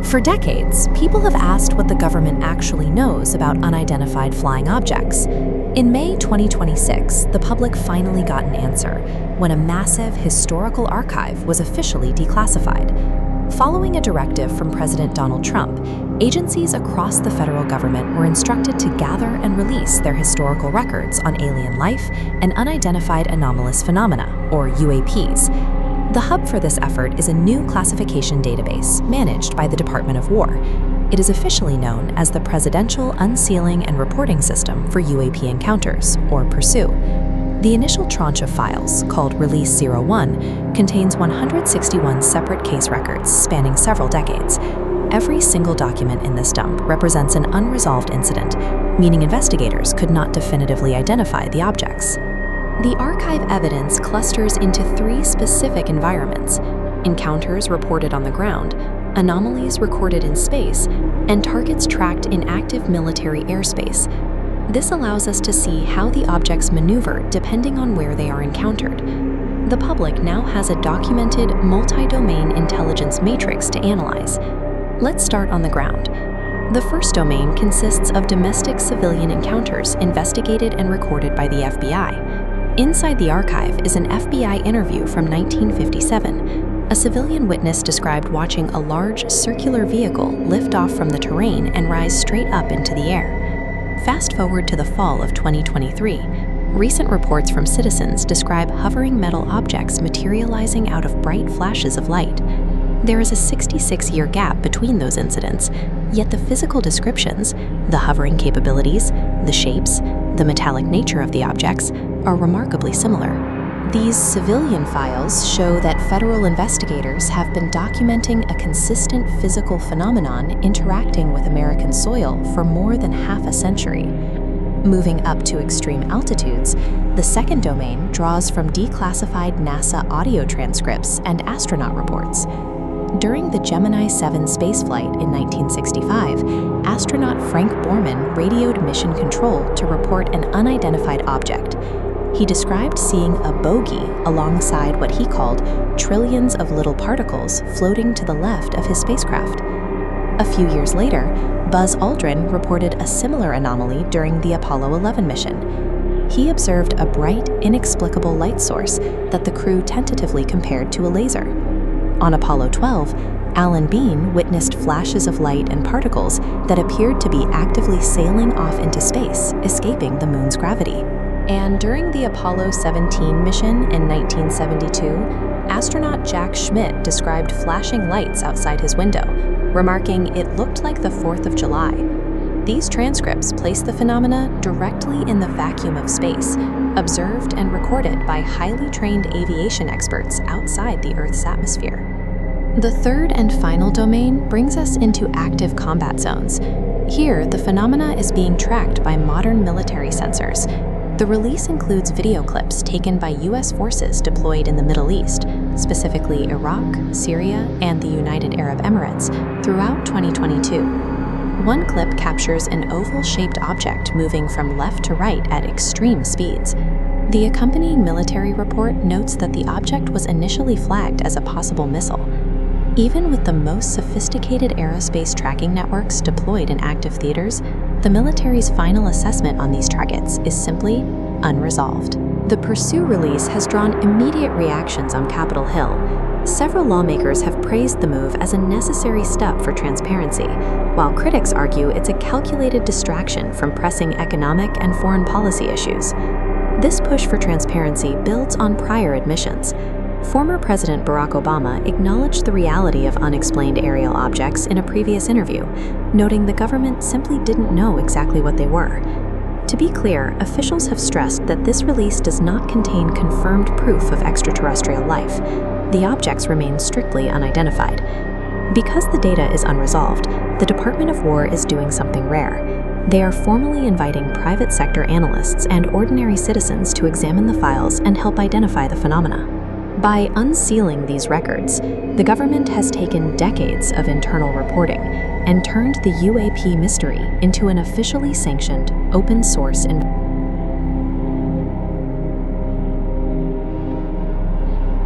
For decades, people have asked what the government actually knows about unidentified flying objects. In May 2026, the public finally got an answer when a massive historical archive was officially declassified. Following a directive from President Donald Trump, agencies across the federal government were instructed to gather and release their historical records on alien life and unidentified anomalous phenomena, or UAPs. The hub for this effort is a new classification database managed by the Department of War. It is officially known as the Presidential Unsealing and Reporting System for UAP Encounters, or PURSUE. The initial tranche of files, called Release 01, contains 161 separate case records spanning several decades. Every single document in this dump represents an unresolved incident, meaning investigators could not definitively identify the objects. The archive evidence clusters into three specific environments: encounters reported on the ground, anomalies recorded in space, and targets tracked in active military airspace. This allows us to see how the objects maneuver depending on where they are encountered. The public now has a documented, multi-domain intelligence matrix to analyze. Let's start on the ground. The first domain consists of domestic civilian encounters investigated and recorded by the FBI. Inside the archive is an FBI interview from 1957. A civilian witness described watching a large circular vehicle lift off from the terrain and rise straight up into the air. Fast forward to the fall of 2023. Recent reports from citizens describe hovering metal objects materializing out of bright flashes of light. There is a 66-year gap between those incidents, yet the physical descriptions, the hovering capabilities, the shapes, the metallic nature of the objects are remarkably similar. These civilian files show that federal investigators have been documenting a consistent physical phenomenon interacting with American soil for more than half a century. Moving up to extreme altitudes, the second domain draws from declassified NASA audio transcripts and astronaut reports. During the Gemini 7 spaceflight in 1965, astronaut Frank Borman radioed Mission Control to report an unidentified object. He described seeing a bogey alongside what he called trillions of little particles floating to the left of his spacecraft. A few years later, Buzz Aldrin reported a similar anomaly during the Apollo 11 mission. He observed a bright, inexplicable light source that the crew tentatively compared to a laser. On Apollo 12, Alan Bean witnessed flashes of light and particles that appeared to be actively sailing off into space, escaping the moon's gravity. And during the Apollo 17 mission in 1972, astronaut Jack Schmitt described flashing lights outside his window, remarking it looked like the 4th of July. These transcripts place the phenomena directly in the vacuum of space, observed and recorded by highly trained aviation experts outside the Earth's atmosphere. The third and final domain brings us into active combat zones. Here, the phenomena is being tracked by modern military sensors. The release includes video clips taken by U.S. forces deployed in the Middle East, specifically Iraq, Syria, and the United Arab Emirates, throughout 2022. One clip captures an oval-shaped object moving from left to right at extreme speeds. The accompanying military report notes that the object was initially flagged as a possible missile. Even with the most sophisticated aerospace tracking networks deployed in active theaters, the military's final assessment on these targets is simply unresolved. The PURSUE release has drawn immediate reactions on Capitol Hill. Several lawmakers have praised the move as a necessary step for transparency, while critics argue it's a calculated distraction from pressing economic and foreign policy issues. This push for transparency builds on prior admissions. Former President Barack Obama acknowledged the reality of unexplained aerial objects in a previous interview, noting the government simply didn't know exactly what they were. To be clear, officials have stressed that this release does not contain confirmed proof of extraterrestrial life. The objects remain strictly unidentified. Because the data is unresolved, the Department of War is doing something rare. They are formally inviting private sector analysts and ordinary citizens to examine the files and help identify the phenomena. By unsealing these records, the government has taken decades of internal reporting and turned the UAP mystery into an officially sanctioned, open-source environment.